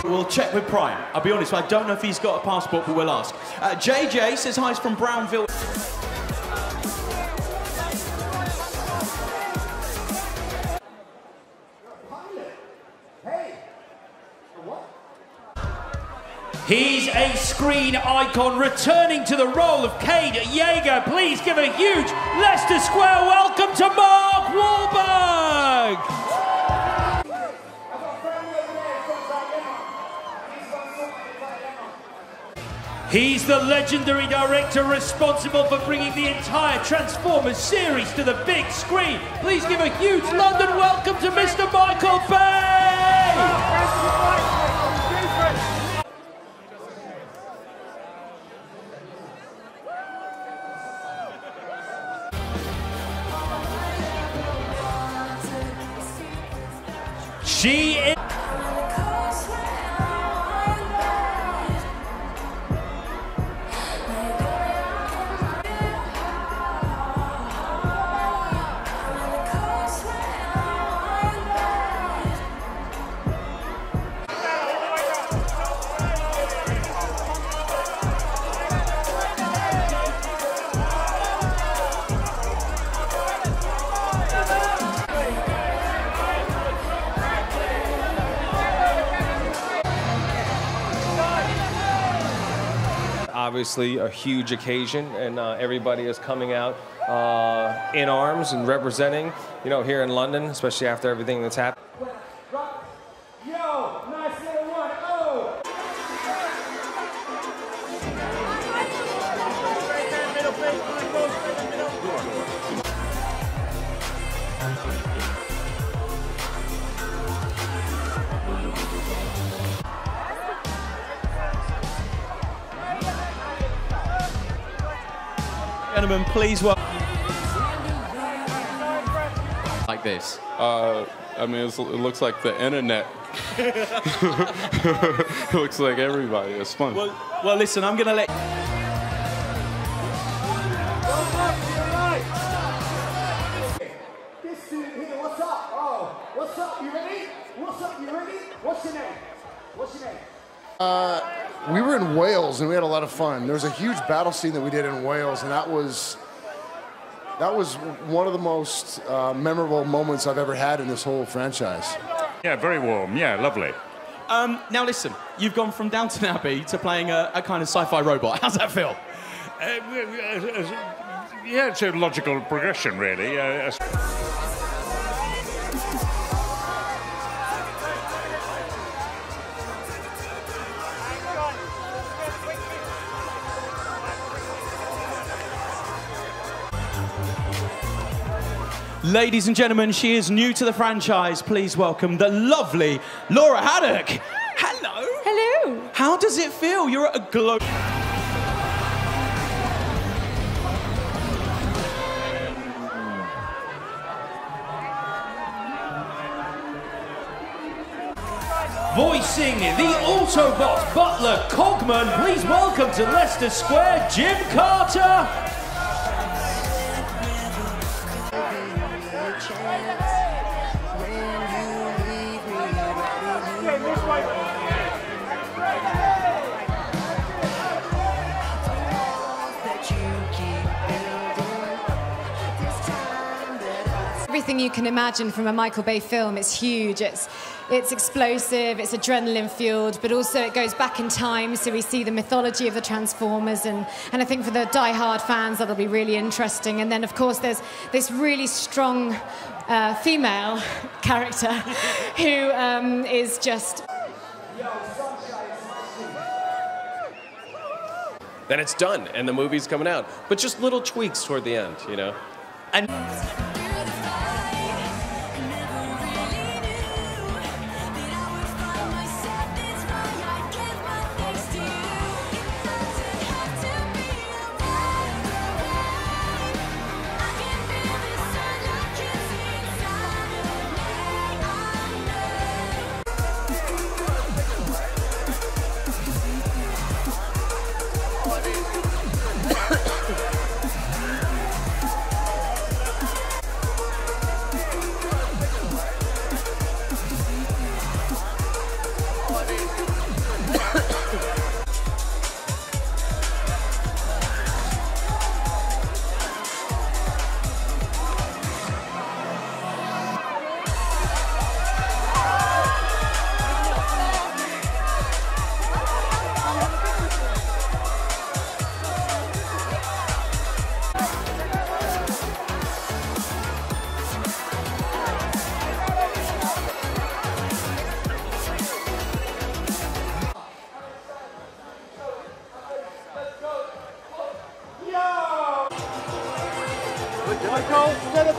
We'll check with Prime. I'll be honest, I don't know if he's got a passport, but we'll ask. JJ says hi, he's from Brownville. He's a screen icon returning to the role of Cade Yeager. Please give a huge Leicester Square welcome to Mark Wahlberg. He's the legendary director responsible for bringing the entire Transformers series to the big screen. Please give a huge London welcome to Mr. Michael Bay. She is... Obviously a huge occasion, and everybody is coming out in arms and representing, you know, here in London, especially after everything that's happened. Yo, nice little one. Oh. Gentlemen, please welcome. Like this. I mean, it looks like the internet. It looks like everybody. It's fun. Well, listen, I'm going to let... This dude here, what's up? Oh, what's up? You ready? What's up? You ready? What's your name? What's your name? We were in Wales and we had a lot of fun. There was a huge battle scene that we did in Wales, and that was one of the most memorable moments I've ever had in this whole franchise. Yeah, very warm. Yeah, lovely. Now listen, you've gone from Downton Abbey to playing a kind of sci-fi robot. How's that feel? Yeah, it's a logical progression, really. Ladies and gentlemen, she is new to the franchise. Please welcome the lovely Laura Haddock. Hello. Hello. How does it feel? You're at a global... Voicing the Autobot butler Cogman, please welcome to Leicester Square, Jim Carter. Everything you can imagine from a Michael Bay film. It's huge, it's explosive, it's adrenaline fueled, but also it goes back in time, so we see the mythology of the Transformers, and I think for the die-hard fans that'll be really interesting. And then of course there's this really strong female character who is just... Then it's done, and the movie's coming out. But just little tweaks toward the end, you know? And...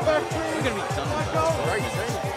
We're going to be done with that. Right.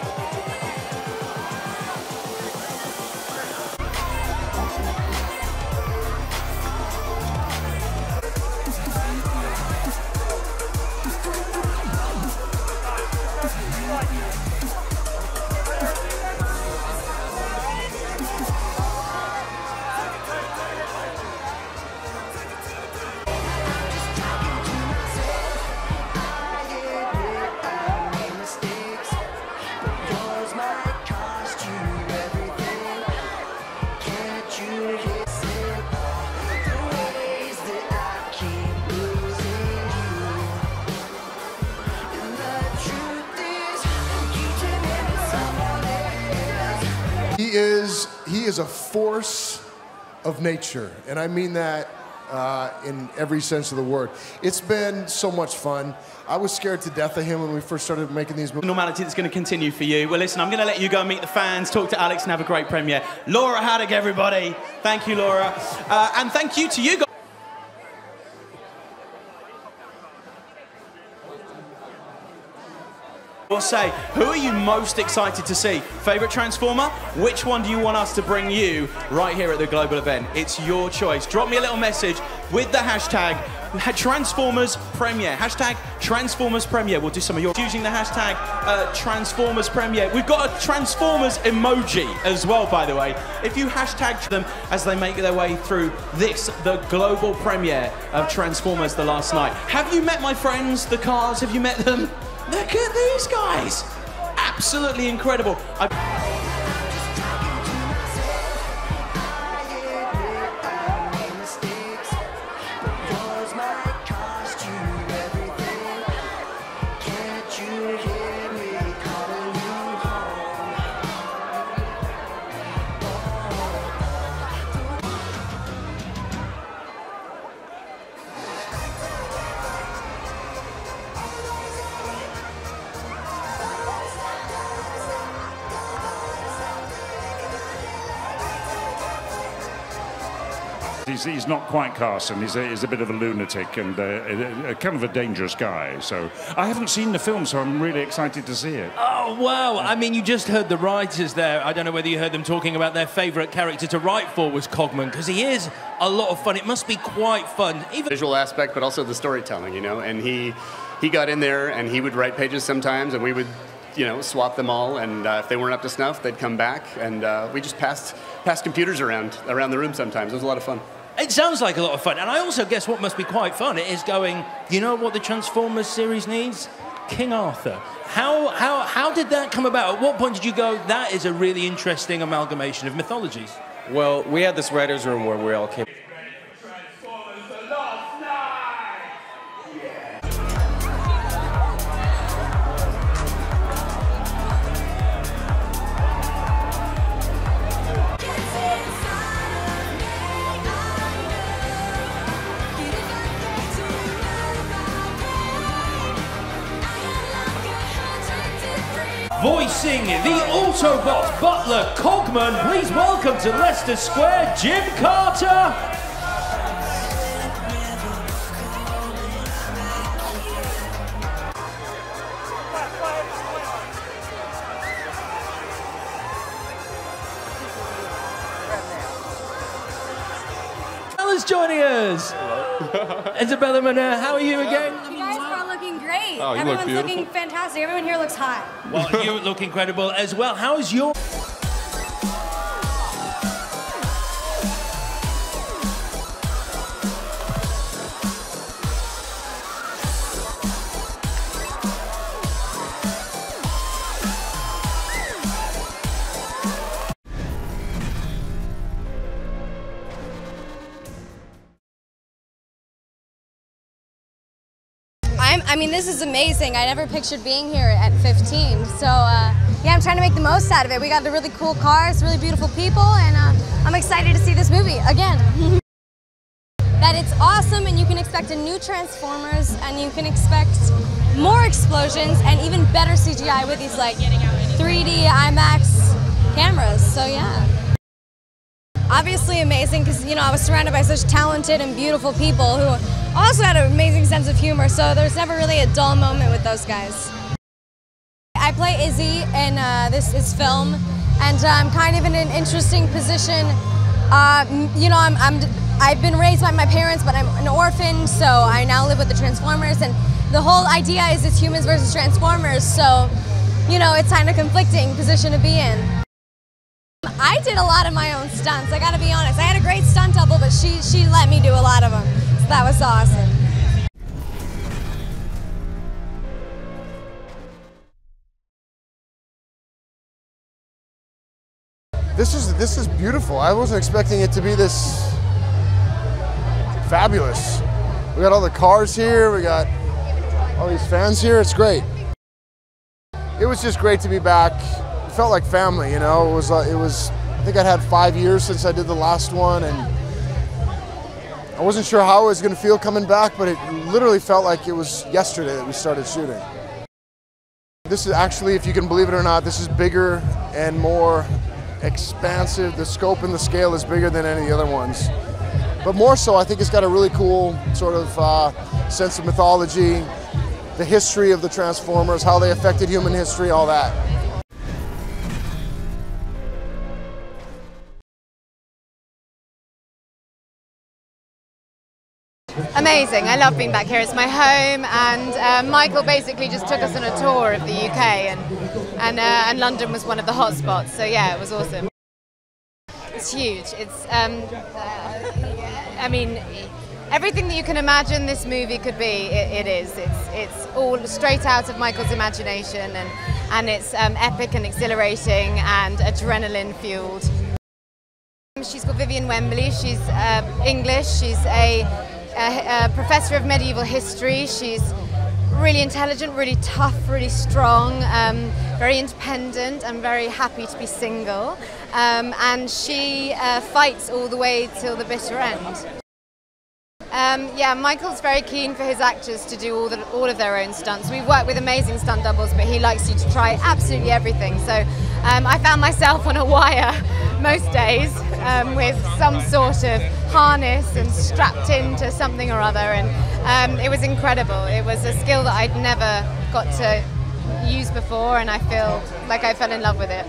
He is a force of nature, and I mean that in every sense of the word. It's been so much fun. I was scared to death of him when we first started making these movies. Normality that's going to continue for you. Well, listen, I'm going to let you go and meet the fans, talk to Alex, and have a great premiere. Laura Haddock, everybody. Thank you, Laura. And thank you to you guys. We'll say, who are you most excited to see? Favorite Transformer? Which one do you want us to bring you right here at the global event? It's your choice. Drop me a little message with the hashtag Transformers Premiere. Hashtag Transformers Premiere. We'll do some of yours using the hashtag Transformers Premiere. We've got a Transformers emoji as well, by the way. If you hashtag them as they make their way through this, the global premiere of Transformers The Last Night. Have you met my friends, the cars? Have you met them? Look at these guys! Absolutely incredible. He's not quite Carson. He's a bit of a lunatic and kind of a dangerous guy. So I haven't seen the film, so I'm really excited to see it. Oh, wow. I mean, you just heard the writers there. I don't know whether you heard them talking about their favourite character to write for was Cogman, because he is a lot of fun. It must be quite fun. Even visual aspect, but also the storytelling, you know. And he got in there and he would write pages sometimes, and we would, you know, swap them all. And if they weren't up to snuff, they'd come back. And we just passed computers around the room sometimes. It was a lot of fun. It sounds like a lot of fun, and I also guess what must be quite fun is going, you know what the Transformers series needs? King Arthur. How did that come about? At what point did you go, that is a really interesting amalgamation of mythologies? Well, we had this writer's room where we all came. Voicing the Autobot butler Cogman, please welcome to Leicester Square, Jim Carter. Bella's joining us. Isabella Manner, how are you again? You guys are all looking great. Oh, you Everyone's look beautiful. looking fantastic. Everyone here looks hot. Well, you look incredible as well. How's your... I mean, this is amazing. I never pictured being here at 15. So, yeah, I'm trying to make the most out of it. We got the really cool cars, really beautiful people, and I'm excited to see this movie again. That it's awesome, and you can expect a new Transformers, and you can expect more explosions, and even better CGI with these, like, 3D IMAX cameras. So, yeah. Obviously amazing because, you know, I was surrounded by such talented and beautiful people who also had an amazing sense of humor, so there's never really a dull moment with those guys. I play Izzy in this film, and I'm kind of in an interesting position. You know, I've been raised by my parents, but I'm an orphan, so I now live with the Transformers, and the whole idea is it's humans versus Transformers, so, you know, it's kind of conflicting position to be in. I did a lot of my own stunts, I gotta be honest. I had a great stunt double, but she let me do a lot of them, so that was awesome. This is beautiful. I wasn't expecting it to be this fabulous. We got all the cars here, we got all these fans here, it's great. It was just great to be back. It felt like family, you know. It was, I think I'd had 5 years since I did the last one, and I wasn't sure how I was gonna feel coming back, but it literally felt like it was yesterday that we started shooting. This is actually, if you can believe it or not, this is bigger and more expansive. The scope and the scale is bigger than any of the other ones. But more so, I think it's got a really cool sort of sense of mythology, the history of the Transformers, how they affected human history, all that. Amazing. I love being back here. It's my home, and Michael basically just took us on a tour of the UK, and London was one of the hot spots. So yeah, it was awesome. It's huge. It's I mean, everything that you can imagine this movie could be, it is. It's all straight out of Michael's imagination, and it's epic and exhilarating and adrenaline fueled. She's called Vivian Wembley. She's English. She's a professor of medieval history. She's really intelligent, really tough, really strong, very independent, and very happy to be single. And she fights all the way till the bitter end. Yeah, Michael's very keen for his actors to do all of their own stunts. We work with amazing stunt doubles, but he likes you to try absolutely everything. So I found myself on a wire most days with some sort of harness and strapped into something or other, and it was incredible. It was a skill that I'd never got to use before, and I feel like I fell in love with it.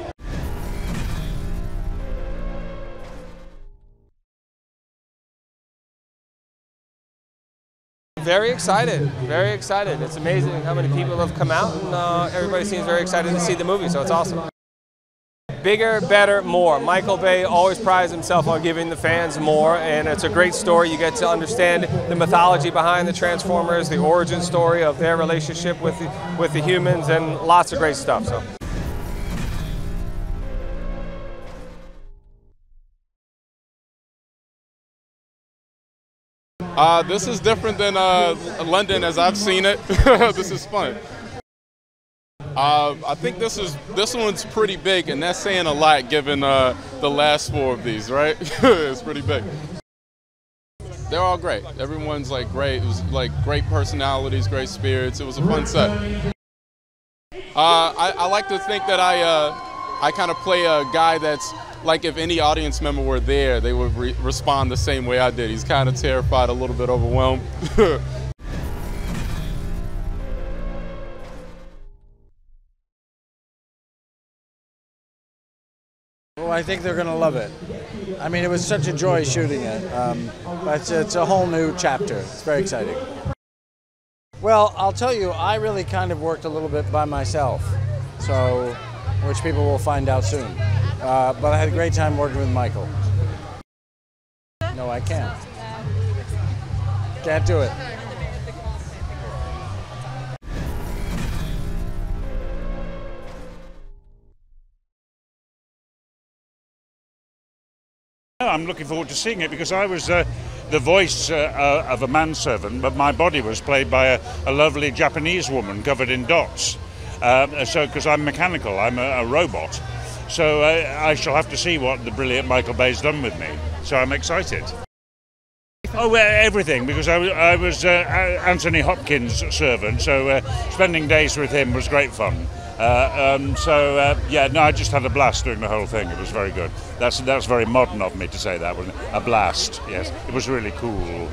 Very excited, very excited. It's amazing how many people have come out, and everybody seems very excited to see the movie, so it's awesome. Bigger, better, more. Michael Bay always prides himself on giving the fans more, and it's a great story. You get to understand the mythology behind the Transformers, the origin story of their relationship with the humans, and lots of great stuff. So. This is different than London as I've seen it. This is fun. I think this one's pretty big, and that's saying a lot given the last 4 of these, right? It's pretty big. They're all great. Everyone's like great. It was like great personalities, great spirits. It was a fun set. I like to think that I kind of play a guy that's like if any audience member were there, they would respond the same way I did. He's kind of terrified, a little bit overwhelmed. Well, I think they're going to love it. I mean, it was such a joy shooting it. But it's a whole new chapter. It's very exciting. Well, I'll tell you, I really kind of worked a little bit by myself, so which people will find out soon. But I had a great time working with Michael. No, I can't. Can't do it. I'm looking forward to seeing it because I was the voice of a manservant, but my body was played by a lovely Japanese woman covered in dots. So, because I'm mechanical, I'm a robot. So I shall have to see what the brilliant Michael Bay's done with me. So I'm excited. Oh, everything, because I was Anthony Hopkins' servant, so spending days with him was great fun. Yeah, no, I just had a blast doing the whole thing. It was very good. That's very modern of me to say that, wasn't it? A blast, yes. It was really cool.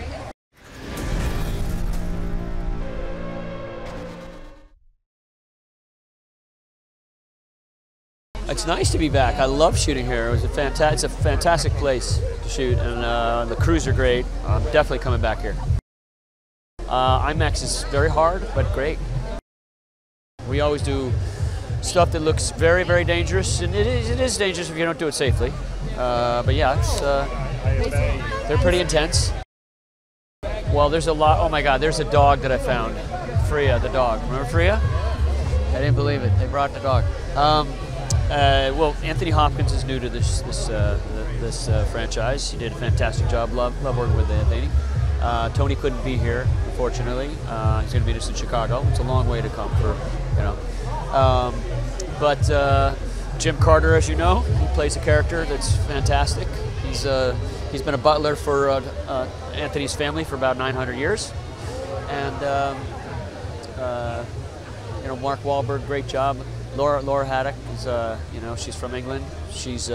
It's nice to be back. I love shooting here. It's a fantastic place to shoot, and the crews are great. I'm definitely coming back here. IMAX is very hard, but great. We always do stuff that looks very, very dangerous, and it is dangerous if you don't do it safely. But yeah, they're pretty intense. Well, there's a lot. Oh my God, there's a dog that I found. Freya, the dog. Remember Freya? I didn't believe it. They brought the dog. Well, Anthony Hopkins is new to this franchise. He did a fantastic job. Love working with Anthony. Tony couldn't be here, unfortunately. He's going to meet us in Chicago. It's a long way to come for, you know. But Jim Carter, as you know, he plays a character that's fantastic. He's been a butler for Anthony's family for about 900 years, and you know, Mark Wahlberg, great job. Laura Haddock is, you know, she's from England. She's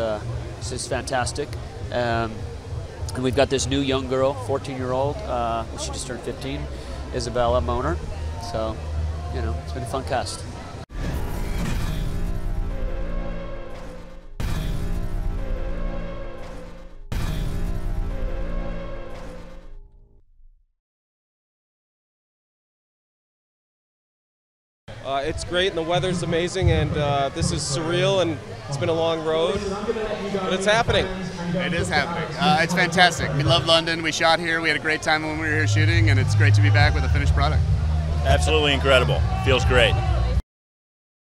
fantastic. And we've got this new young girl, 14-year-old. She just turned 15, Isabella Moner. So, you know, it's been a fun cast. It's great, and the weather's amazing, and this is surreal, and it's been a long road, but it's happening. It is happening. It's fantastic. We love London. We shot here. We had a great time when we were here shooting, and it's great to be back with a finished product. Absolutely incredible. Feels great.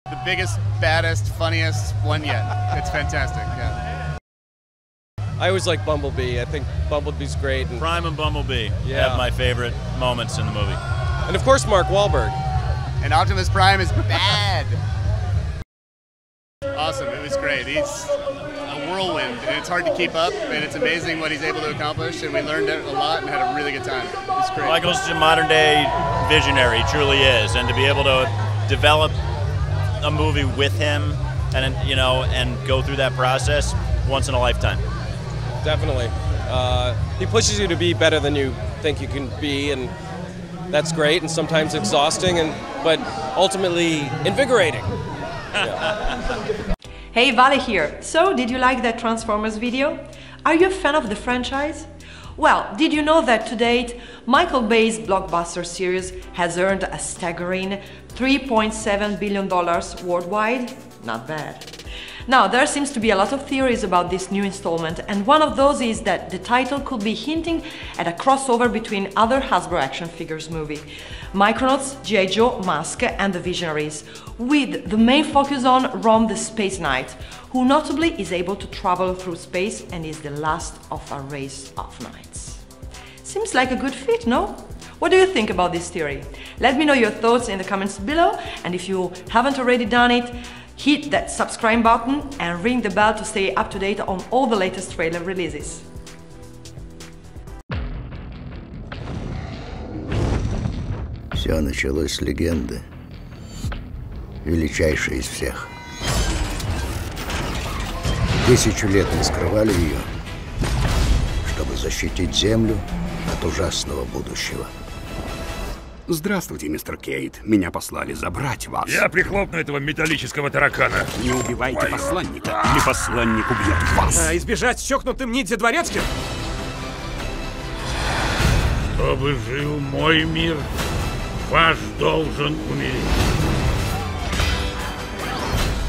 The biggest, baddest, funniest one yet. It's fantastic. Yeah. I always like Bumblebee. I think Bumblebee's great. And Prime and Bumblebee have my favorite moments in the movie. And of course, Mark Wahlberg. And Optimus Prime is bad. Awesome, it was great. He's a whirlwind, and it's hard to keep up, and it's amazing what he's able to accomplish, and we learned a lot and had a really good time. It was great. Michael's a modern day visionary, truly is, and to be able to develop a movie with him and, you know, and go through that process, once in a lifetime. Definitely. He pushes you to be better than you think you can be, and that's great, and sometimes exhausting, but ultimately invigorating. Yeah. Hey, Vale here. So, did you like that Transformers video? Are you a fan of the franchise? Well, did you know that to date, Michael Bay's blockbuster series has earned a staggering $3.7 billion worldwide? Not bad. Now, there seems to be a lot of theories about this new installment, and one of those is that the title could be hinting at a crossover between other Hasbro action figures movie, Micronauts, G.I. Joe, Mask, and the Visionaries, with the main focus on Rom the Space Knight, who notably is able to travel through space and is the last of a race of knights. Seems like a good fit, no? What do you think about this theory? Let me know your thoughts in the comments below, and if you haven't already done it, hit that subscribe button and ring the bell to stay up to date on all the latest trailer releases. Все началось с легенды, величайшей из всех. 1000 лет мы скрывали ее, чтобы защитить Землю от ужасного будущего. Здравствуйте, мистер Кейт. Меня послали забрать вас. Я прихлопну этого металлического таракана. Не убивайте посланника, или посланник убьет вас. Избежать чокнутым ниндзя дворецким? Чтобы жил мой мир, ваш должен умереть.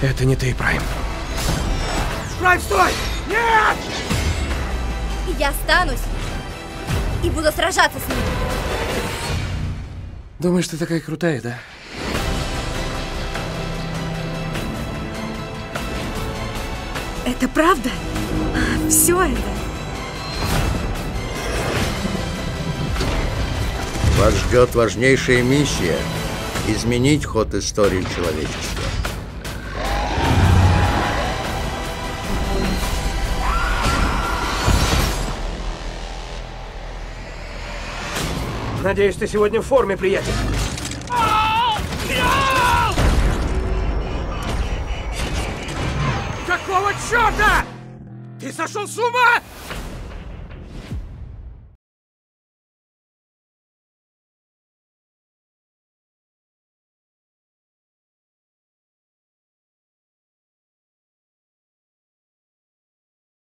Это не ты, Прайм. Прайм, стой! Нет! Я останусь и буду сражаться с ним. Думаешь, ты такая крутая, да? Это правда? Все это? Вас ждет важнейшая миссия – изменить ход истории человечества. Надеюсь, ты сегодня в форме, приятель. Какого черта? Ты сошел с ума?